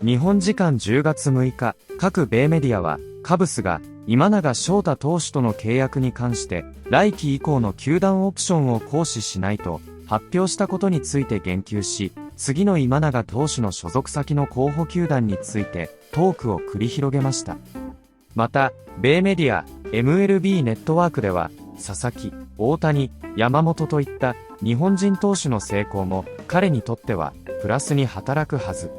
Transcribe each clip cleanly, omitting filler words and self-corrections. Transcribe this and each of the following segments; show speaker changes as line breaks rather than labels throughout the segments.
日本時間10月6日、各米メディアは、カブスが、今永昇太投手との契約に関して、来季以降の球団オプションを行使しないと、発表したことについて言及し、次の今永投手の所属先の候補球団について、トークを繰り広げました。また、米メディア、MLB ネットワークでは、佐々木、大谷、山本といった日本人投手の成功も、彼にとっては、プラスに働くはず。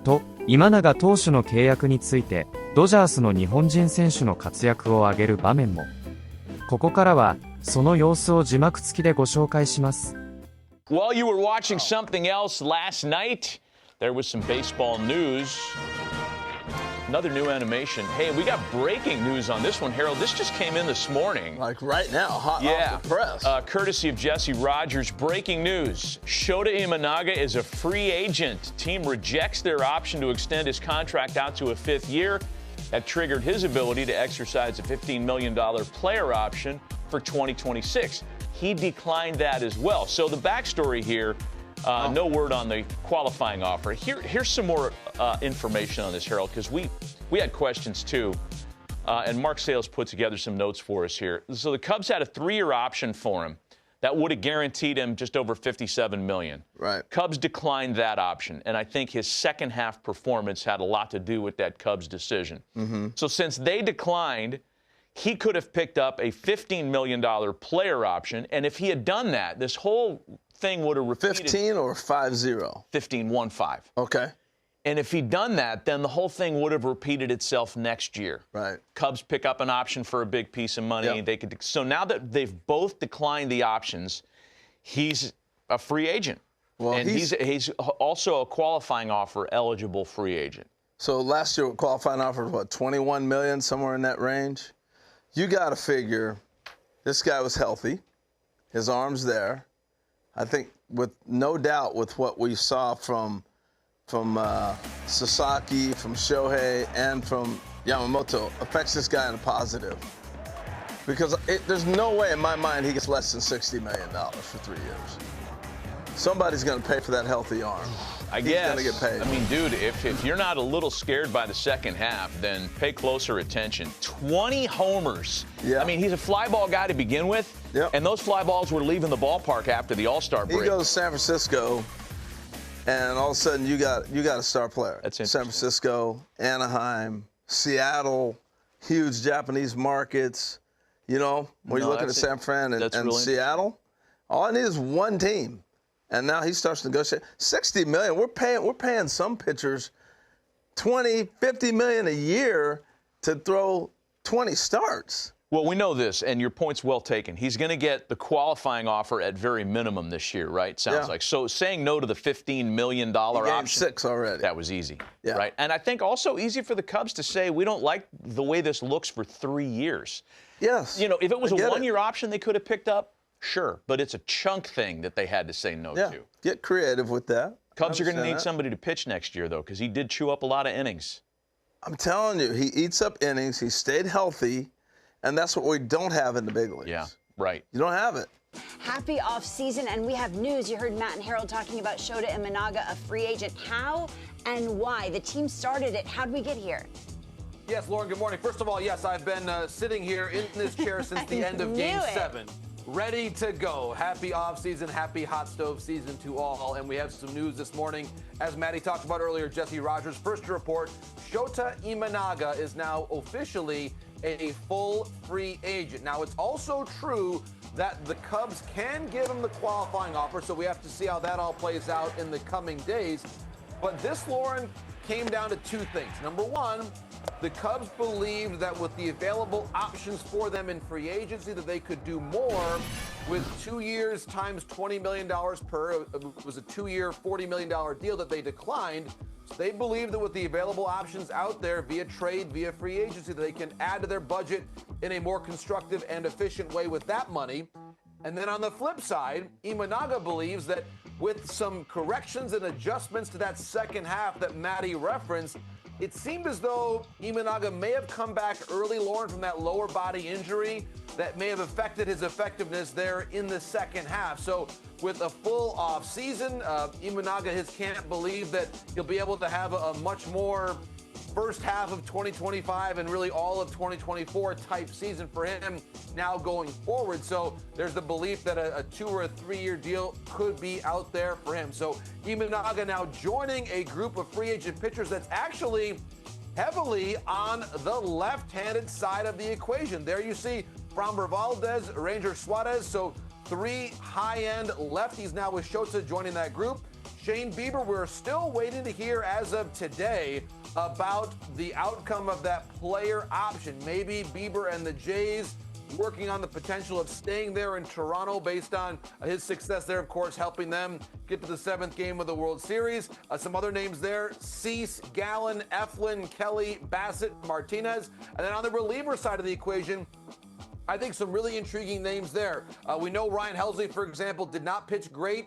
と、今永投手の契約について、ドジャースの日本人選手の活躍を挙げる場面も。ここからは、その様子を字幕付きでご紹介します。
While you were watching something else last night, there was some baseball news. Another new animation. Hey, we got breaking news on this one, Harold. This just came in this morning.
Like right now, hot off the press.
Courtesy of Jesse Rogers. Breaking news. Shota Imanaga is a free agent. Team rejects their option to extend his contract out to a 5th year. That triggered his ability to exercise a $15 million player option for 2026. He declined that as well. So the backstory here, no word on the qualifying offer. Here's some more information on this, Harold, because we had questions too. And Mark Sales put together some notes for us here. So the Cubs had a 3-year option for him that would have guaranteed him just over $57 million.
Right.
Cubs declined that option, and I think his second half performance had a lot to do with that Cubs decision.
Mm-hmm.
So since they declined, he could have picked up a $15 million player option, and if he had done that, this whole thing would have repeated.
15 or 5-0?
15-1-5.
Okay.
And if he'd done that, then the whole thing would have repeated itself next year.
Right.
Cubs pick up an option for a big piece of money.
Yep.
They could. So now that they've both declined the options, he's a free agent. Well, and he's also a qualifying offer eligible free agent.
So last year, qualifying offer was what, 21 million, somewhere in that range? You got to figure this guy was healthy. His arm's there. I think with no doubt with what we saw from Sasaki, from Shohei, and from Yamamoto affects this guy in a positive. Because there's no way in my mind he gets less than $60 million for 3 years. Somebody's going to pay for that healthy arm.
I
He's
guess.
going to get paid.
I mean, dude, if you're not a little scared by the second half, then pay closer attention. 20 homers.
Yeah.
I mean, he's a fly ball guy to begin with.
Yep.
And those fly balls were leaving the ballpark after the All-Star break.
He goes to San Francisco, and all of a sudden you got a star player.
That's
San Francisco, Anaheim, Seattle, huge Japanese markets. You know, when you're looking at San Fran and
really
Seattle, all I need is one team. And now he starts to negotiate. $60 million. We're paying some pitchers $20, $50 million a year to throw 20 starts.
Well, we know this, and your point's well taken. He's going to get the qualifying offer at very minimum this year, right? Sounds like. So saying no to the $15 million option.
6 already.
That was easy, right? And I think also easy for the Cubs to say, we don't like the way this looks for 3 years.
Yes.
You know, if it was a 1-year option they could have picked up, sure. But it's a chunk thing that they had to say no to.
Get creative with that.
Cubs are going to need somebody to pitch next year, though, because he did chew up a lot of innings.
I'm telling you, he eats up innings. He stayed healthy. And that's what we don't have in the big leagues.
Yeah, right.
You don't have it.
Happy off season, and we have news. You heard Matt and Harold talking about Shota Imanaga, a free agent. How and why? The team started it. How'd we get here?
Yes, Lauren, good morning. First of all, yes, I've been sitting here in this chair since the end of Game 7. Ready to go. Happy off-season, happy hot stove season to all. And we have some news this morning. As Maddie talked about earlier, Jesse Rogers, first to report, Shota Imanaga is now officially a full free agent. Now, it's also true that the Cubs can give him the qualifying offer, so we have to see how that all plays out in the coming days. But this, Lauren, came down to 2 things. Number one, the Cubs believed that with the available options for them in free agency that they could do more with 2 years times $20 million per. It was a 2-year, $40 million deal that they declined. So they believe that with the available options out there via trade, via free agency, that they can add to their budget in a more constructive and efficient way with that money. And then on the flip side, Imanaga believes that with some corrections and adjustments to that second half that Maddie referenced, it seemed as though Imanaga may have come back early, Lauren, from that lower body injury that may have affected his effectiveness there in the second half. So with a full off season, Imanaga, his camp believe that he'll be able to have a much more first half of 2025 and really all of 2024 type season for him now going forward. So there's the belief that a 2 or a 3 year deal could be out there for him. So Imanaga now joining a group of free agent pitchers that's actually heavily on the left-handed side of the equation. There you see Framber Valdez, Ranger Suarez. So 3 high-end lefties now with Shota joining that group. Shane Bieber, we're still waiting to hear as of today about the outcome of that player option. Maybe Bieber and the Jays working on the potential of staying there in Toronto based on his success there, of course, helping them get to the 7th game of the World Series. Some other names there: Cease, Gallen, Eflin, Kelly, Bassett, Martinez. And then on the reliever side of the equation, I think some really intriguing names there. We know Ryan Helsley, for example, did not pitch great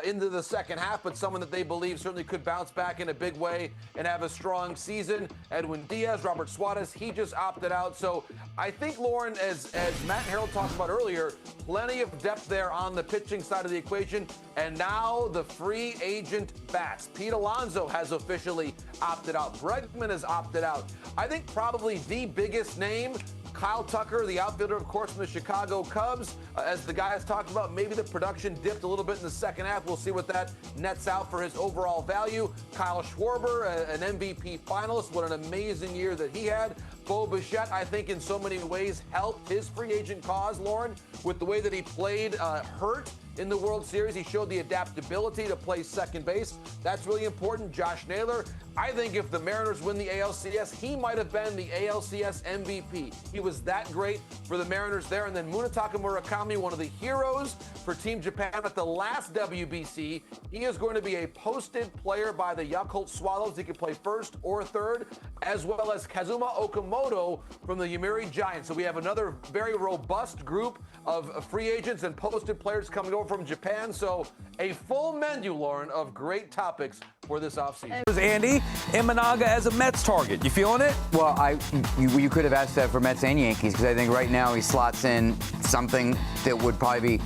into the second half, but someone that they believe certainly could bounce back in a big way and have a strong season. Edwin Diaz, Robert Suarez, he just opted out. So I think, Lauren, as Matt and Harold talked about earlier, plenty of depth there on the pitching side of the equation. And now the free agent bats. Pete Alonso has officially opted out. Bregman has opted out. I think probably the biggest name, Kyle Tucker, the outfielder, of course, from the Chicago Cubs. As the guys talked about, maybe the production dipped a little bit in the second half. We'll see what that nets out for his overall value. Kyle Schwarber, an MVP finalist. What an amazing year that he had. Bo Bichette, I think, in so many ways helped his free agent cause, Lauren, with the way that he played hurt in the World Series. He showed the adaptability to play second base. That's really important. Josh Naylor, I think if the Mariners win the ALCS, he might have been the ALCS MVP. He was that great for the Mariners there. And then Munetaka Murakami, one of the heroes for Team Japan at the last WBC. He is going to be a posted player by the Yakult Swallows. He could play first or third, as well as Kazuma Okamoto from the Yomiuri Giants. So we have another very robust group of free agents and posted players coming over from Japan. So a full menu, Lauren, of great topics for this offseason.
Andy, Imanaga as a Mets target. You feeling it?
Well, you could have asked that for Mets and Yankees, because I think right now he slots in something that would probably be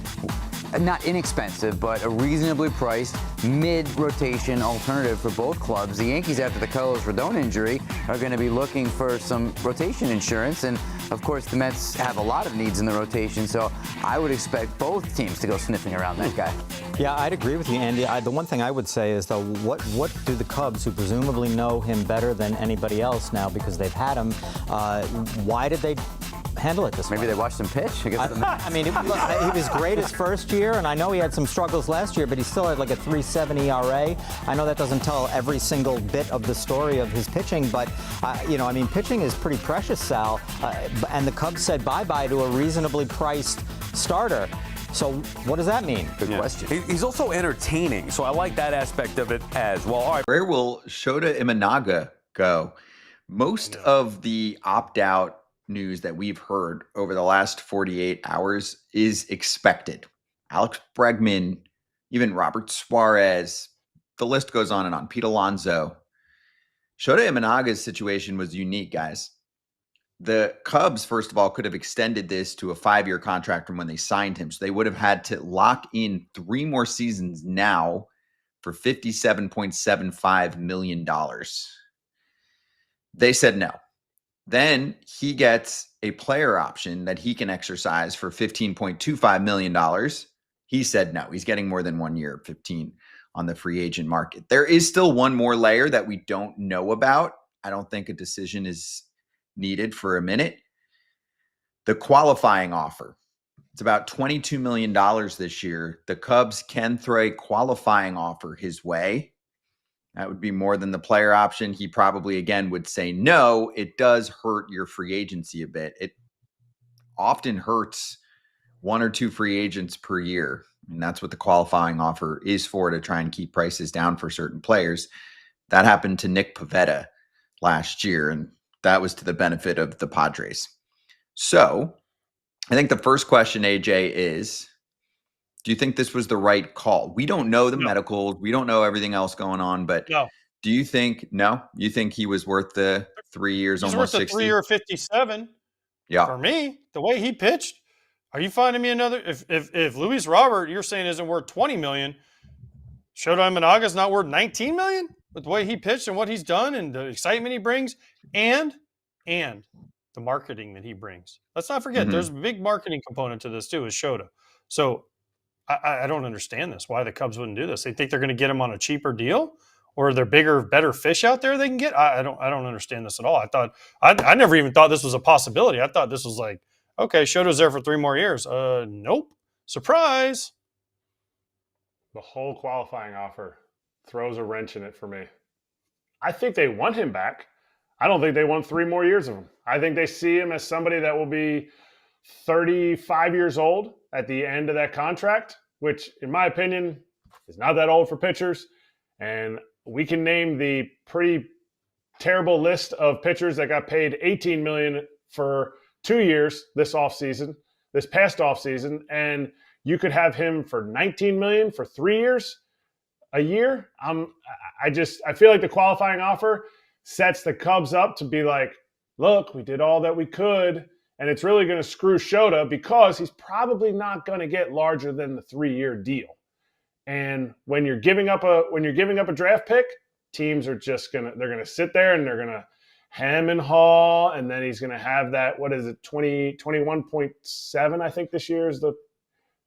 not inexpensive, but a reasonably priced mid-rotation alternative for both clubs. The Yankees, after the Carlos Rodon injury, are going to be looking for some rotation insurance, and of course the Mets have a lot of needs in the rotation, so I would expect both teams to go sniffing around that guy.
Yeah, I'd agree with you, Andy. The one thing I would say is, though, what do the Cubs, who presumably know him better than anybody else now because they've had him, why did they handle it this way?
Maybe they watched him pitch.
I mean, he was great his first year, and I know he had some struggles last year, but he still had like a 3.7 ERA. I know that doesn't tell every single bit of the story of his pitching, but, pitching is pretty precious, Sal, and the Cubs said bye-bye to a reasonably priced starter. So what does that mean?
Good question.
He's also entertaining, so I like that aspect of it as well. All right.
Where will Shota Imanaga go? Most of the opt-out news that we've heard over the last 48 hours is expected. Alex Bregman, even Robert Suarez, the list goes on and on. Pete Alonso. Shota Imanaga's situation was unique, guys. The Cubs, first of all, could have extended this to a 5-year contract from when they signed him. So they would have had to lock in 3 more seasons now for $57.75 million. They said no. Then he gets a player option that he can exercise for $15.25 million. He said no. He's getting more than 1 year, 15 on the free agent market. There is still one more layer that we don't know about. I don't think a decision is needed for a minute. The qualifying offer. It's about $22 million this year. The Cubs can throw a qualifying offer his way. That would be more than the player option. He probably, again, would say no. It does hurt your free agency a bit. It often hurts 1 or 2 free agents per year. And that's what the qualifying offer is for, to try and keep prices down for certain players. That happened to Nick Pivetta last year, and that was to the benefit of the Padres. So I think the first question, AJ, is, do you think this was the right call? We don't know the medicals. We don't know everything else going on, but Do you think you think he was worth the 3 years,
He's
almost
worth a
60?
3-year 57.
Yeah.
For me, the way he pitched, are you finding me another? If Luis Robert, you're saying isn't worth 20 million, Shota Imanaga's not worth 19 million with the way he pitched and what he's done and the excitement he brings and the marketing that he brings. Let's not forget, there's a big marketing component to this too, is Shota. So I don't understand this. Why the Cubs wouldn't do this? They think they're going to get him on a cheaper deal, or are there bigger, better fish out there they can get? I don't understand this at all. I never even thought this was a possibility. I thought this was like, okay, Shota's there for 3 more years. Nope. Surprise.
The whole qualifying offer throws a wrench in it for me. I think they want him back. I don't think they want 3 more years of him. I think they see him as somebody that will be 35 years old at the end of that contract, which, in my opinion, is not that old for pitchers. And we can name the pretty terrible list of pitchers that got paid $18 million for 2 years this past offseason, and you could have him for $19 million for 3 years, a year. I feel like the qualifying offer sets the Cubs up to be like, look, we did all that we could, and it's really going to screw Shota because he's probably not going to get larger than the 3-year deal. And when you're giving up a draft pick, teams are just they're gonna sit there and they're gonna hem and haw, and then he's gonna have that, what is it, 21.7, I think this year is the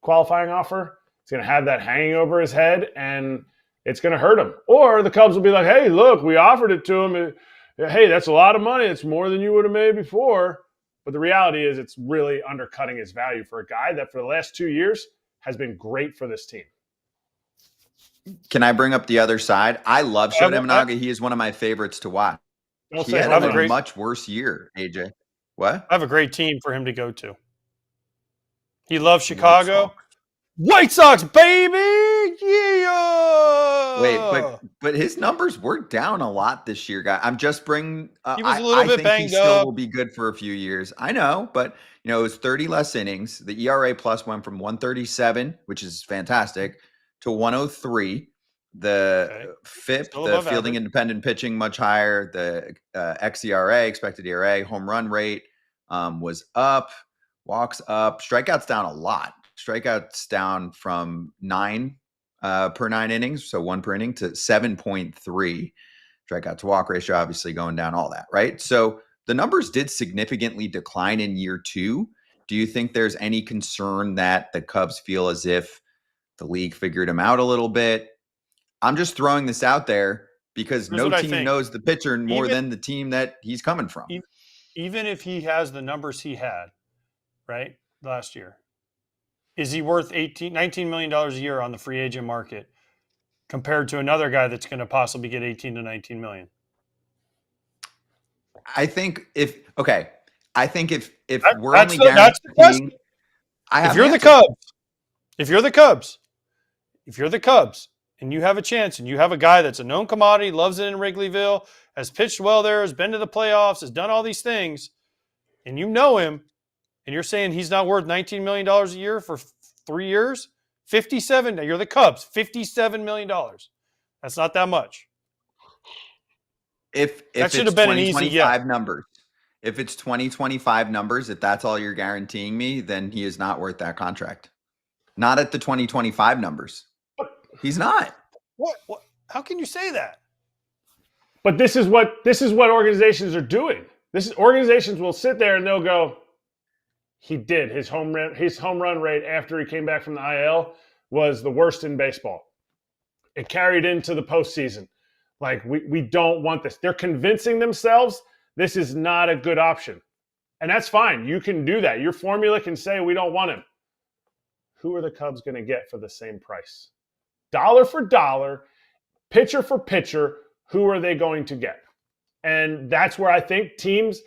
qualifying offer. He's gonna have that hanging over his head, and it's gonna hurt him. Or the Cubs will be like, hey, look, we offered it to him. Hey, that's a lot of money. It's more than you would have made before. But the reality is it's really undercutting his value for a guy that for the last 2 years has been great for this team.
Can I bring up the other side? I love Shota Imanaga. He is one of my favorites to watch. He had a much worse year, AJ. What?
I have a great team for him to go to. He loves Chicago. White Sox, baby! Yeah!
Wait, but his numbers were down a lot this year, guy. I'm just bringing.
He was a little bit banged
he still
up.
will be good for a few years. I know, but it was 30 less innings. The ERA plus went from 137, which is fantastic, to 103. The FIP, the fielding independent pitching, much higher. The xERA, expected ERA, home run rate was up, walks up, strikeouts down a lot. Strikeouts down from 9 per 9 innings, so 1 per inning, to 7.3. Strikeout to walk ratio obviously going down, all that, right? So the numbers did significantly decline in year 2. Do you think there's any concern that the Cubs feel as if the league figured him out a little bit? I'm just throwing this out there because no team knows the pitcher more than the team that he's coming from.
Even if he has the numbers he had, right, last year, is he worth $19 million a year on the free agent market compared to another guy that's going to possibly get 18 to 19 million?
I think if we're only guaranteeing,
if you're the Cubs and you have a chance and you have a guy that's a known commodity, loves it in Wrigleyville, has pitched well there, has been to the playoffs, has done all these things, and you know him, and you're saying he's not worth $19 million a year for 3 years? 57. Now you're the Cubs. $57 million. That's not that much.
If
that should have been an easy
numbers. If it's 2025 numbers, if that's all you're guaranteeing me, then he is not worth that contract. Not at the 2025 numbers. He's not.
What? How can you say that?
But this is what organizations are doing. Organizations will sit there and they'll go, he did. His home run rate after he came back from the IL was the worst in baseball. It carried into the postseason. Like, we don't want this. They're convincing themselves this is not a good option. And that's fine. You can do that. Your formula can say we don't want him. Who are the Cubs going to get for the same price? Dollar for dollar, pitcher for pitcher, who are they going to get? And that's where I think teams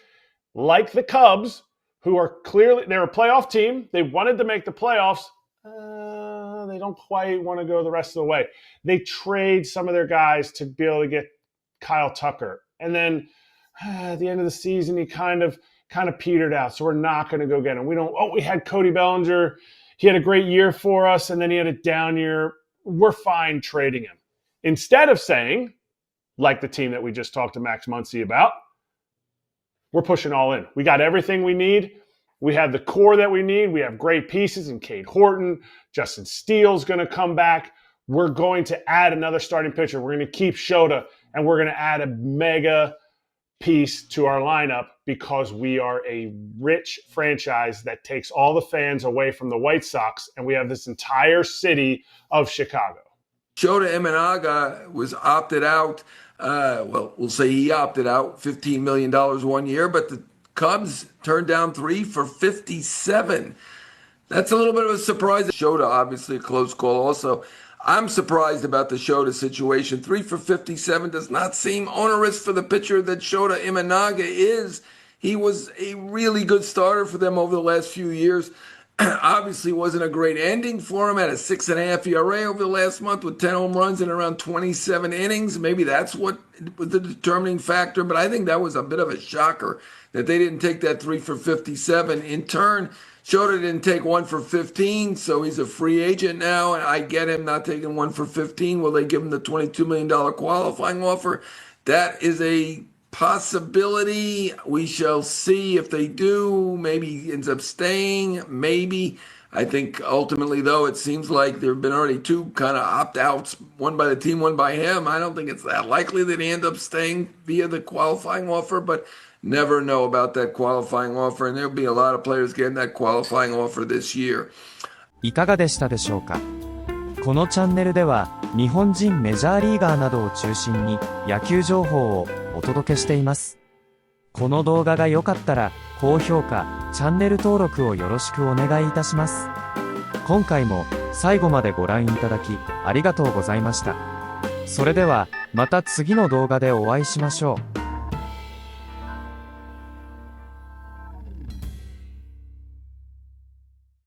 like the Cubs, who are clearly, they're a playoff team. They wanted to make the playoffs. They don't quite want to go the rest of the way. They trade some of their guys to be able to get Kyle Tucker. And then at the end of the season, he kind of petered out. So we're not going to go get him. We had Cody Bellinger. He had a great year for us, and then he had a down year. We're fine trading him. Instead of saying, like the team that we just talked to Max Muncy about, we're pushing all in. We got everything we need. We have the core that we need. We have great pieces in Cade Horton. Justin Steele's going to come back. We're going to add another starting pitcher. We're going to keep Shota, and we're going to add a mega piece to our lineup because we are a rich franchise that takes all the fans away from the White Sox, and we have this entire city of Chicago.
Shota Imanaga was opted out. Well, we'll say he opted out, $15 million 1 year, but the Cubs turned down 3 for $57. That's a little bit of a surprise. Shota, obviously a close call also. I'm surprised about the Shota situation. 3 for $57 does not seem onerous for the pitcher that Shota Imanaga is. He was a really good starter for them over the last few years. Obviously wasn't a great ending for him. Had a 6.5 ERA over the last month with 10 home runs in around 27 innings. Maybe that's what was the determining factor, but I think that was a bit of a shocker that they didn't take that 3 for $57. In turn, Shota didn't take 1 for $15, so he's a free agent now, and I get him not taking 1 for $15. Will they give him the $22 million qualifying offer? That is a possibility. We shall see if they do. Maybe he ends up staying. Maybe. I think ultimately, though, it seems like there have been already 2 kind of opt-outs, one by the team, one by him. I don't think it's that likely that he ends up staying via the qualifying offer, but never know about that qualifying offer, and there'll be a lot of players getting that qualifying offer this year.
いかがでしたでしょうか。このチャンネルでは日本人メジャーリーガーなどを中心に野球情報をお届けしています。この動画が良かったら高評価、チャンネル登録をよろしくお願いいたします。今回も最後までご覧いただきありがとうございました。それではまた次の動画でお会いしましょう。